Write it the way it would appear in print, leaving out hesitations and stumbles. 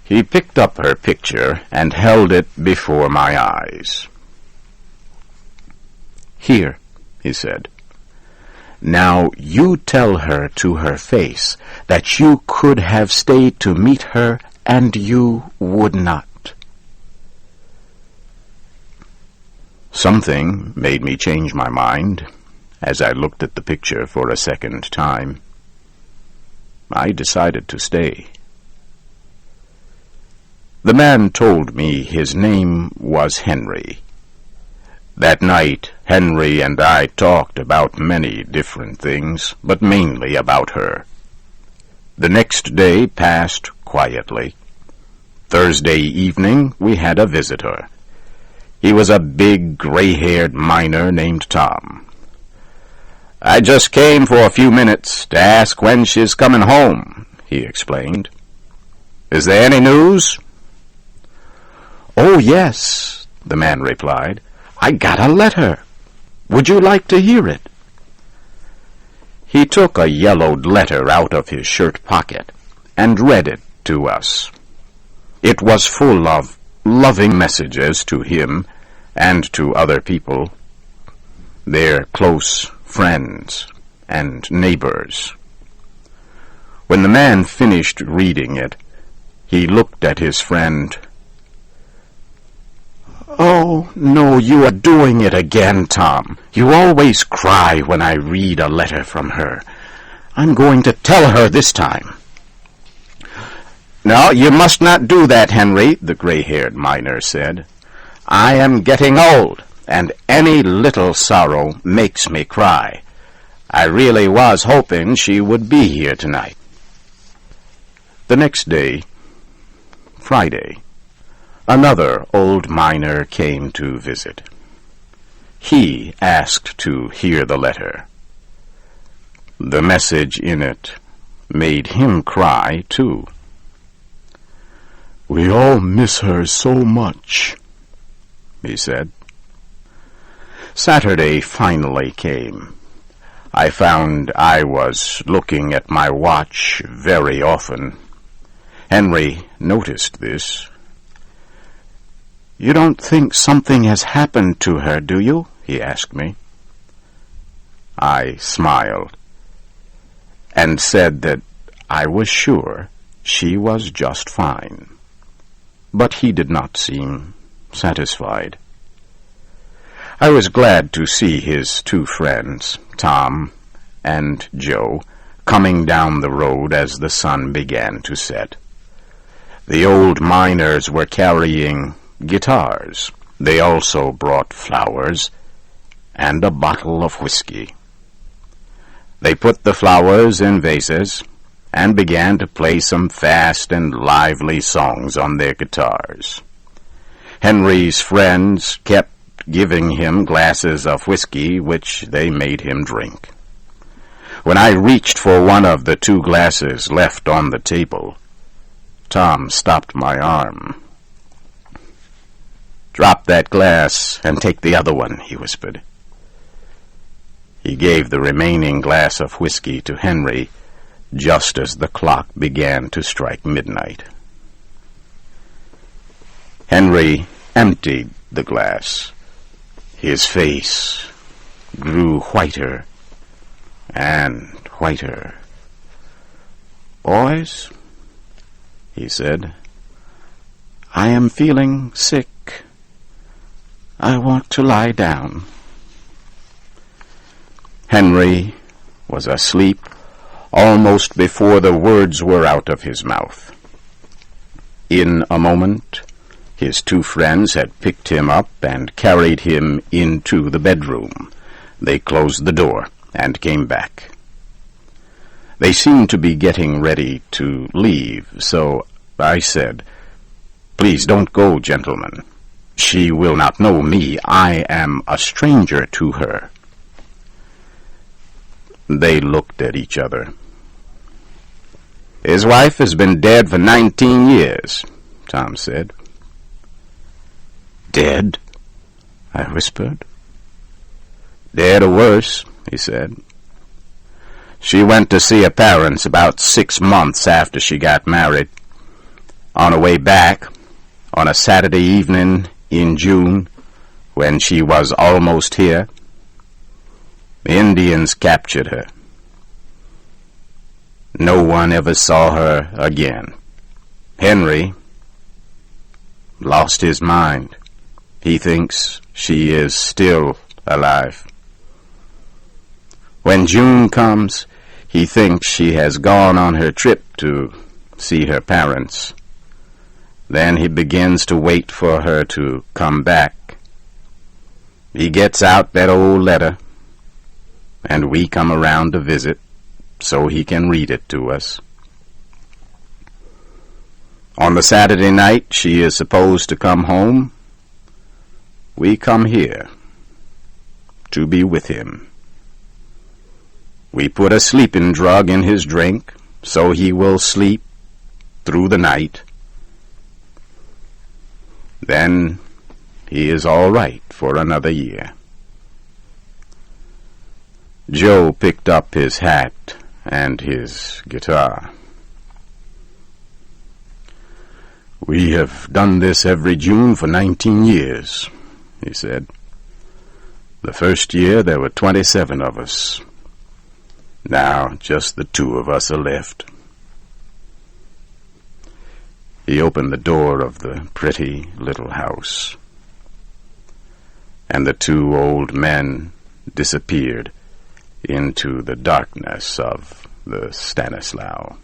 He picked up her picture and held it before my eyes. "Here," he said. "Now you tell her to her face that you could have stayed to meet her and you would not." Something made me change my mind as I looked at the picture for a second time. I decided to stay. The man told me his name was Henry. That night, Henry and I talked about many different things, but mainly about her. The next day passed quietly. Thursday evening, we had a visitor. He was a big, gray-haired miner named Tom. "I just came for a few minutes to ask when she's coming home," he explained. "Is there any news?" "Oh, yes," the man replied. "I got a letter. Would you like to hear it?" He took a yellowed letter out of his shirt pocket and read it to us. It was full of loving messages to him and to other people, their close friends and neighbors. When the man finished reading it, he looked at his friend. "Oh, no, you are doing it again, Tom. You always cry when I read a letter from her. I'm going to tell her this time." "No, you must not do that, Henry," the gray-haired miner said. "I am getting old, and any little sorrow makes me cry. I really was hoping she would be here tonight." The next day, Friday, another old miner came to visit. He asked to hear the letter. The message in it made him cry, too. "We all miss her so much," he said. Saturday finally came. I found I was looking at my watch very often. Henry noticed this. "You don't think something has happened to her, do you?" he asked me. I smiled and said that I was sure she was just fine. But he did not seem satisfied. I was glad to see his two friends, Tom and Joe, coming down the road as the sun began to set. The old miners were carrying guitars. They also brought flowers and a bottle of whiskey. They put the flowers in vases and began to play some fast and lively songs on their guitars. Henry's friends kept giving him glasses of whiskey, which they made him drink. When I reached for one of the two glasses left on the table, Tom stopped my arm. "Drop that glass and take the other one," he whispered. He gave the remaining glass of whiskey to Henry just as the clock began to strike midnight. Henry emptied the glass. His face grew whiter and whiter. "Boys," he said, "I am feeling sick. I want to lie down." Henry was asleep almost before the words were out of his mouth. In a moment, his two friends had picked him up and carried him into the bedroom. They closed the door and came back. They seemed to be getting ready to leave, so I said, "Please don't go, gentlemen. She will not know me. I am a stranger to her." They looked at each other. "His wife has been dead for 19 years, Tom said. "Dead?" I whispered. "Dead or worse," he said. "She went to see her parents about 6 months after she got married. On her way back, on a Saturday evening in June, when she was almost here, the Indians captured her. No one ever saw her again. Henry lost his mind. He thinks she is still alive. When June comes, he thinks she has gone on her trip to see her parents. Then he begins to wait for her to come back. He gets out that old letter, and we come around to visit so he can read it to us. On the Saturday night she is supposed to come home, we come here to be with him. We put a sleeping drug in his drink so he will sleep through the night. Then he is all right for another year. Joe picked up his hat and his guitar. We have done this every June for 19 years, he said. The first year there were 27 of us. Now just the 2 of us are left. He opened the door of the pretty little house, and the 2 old men disappeared into the darkness of the Stanislaus.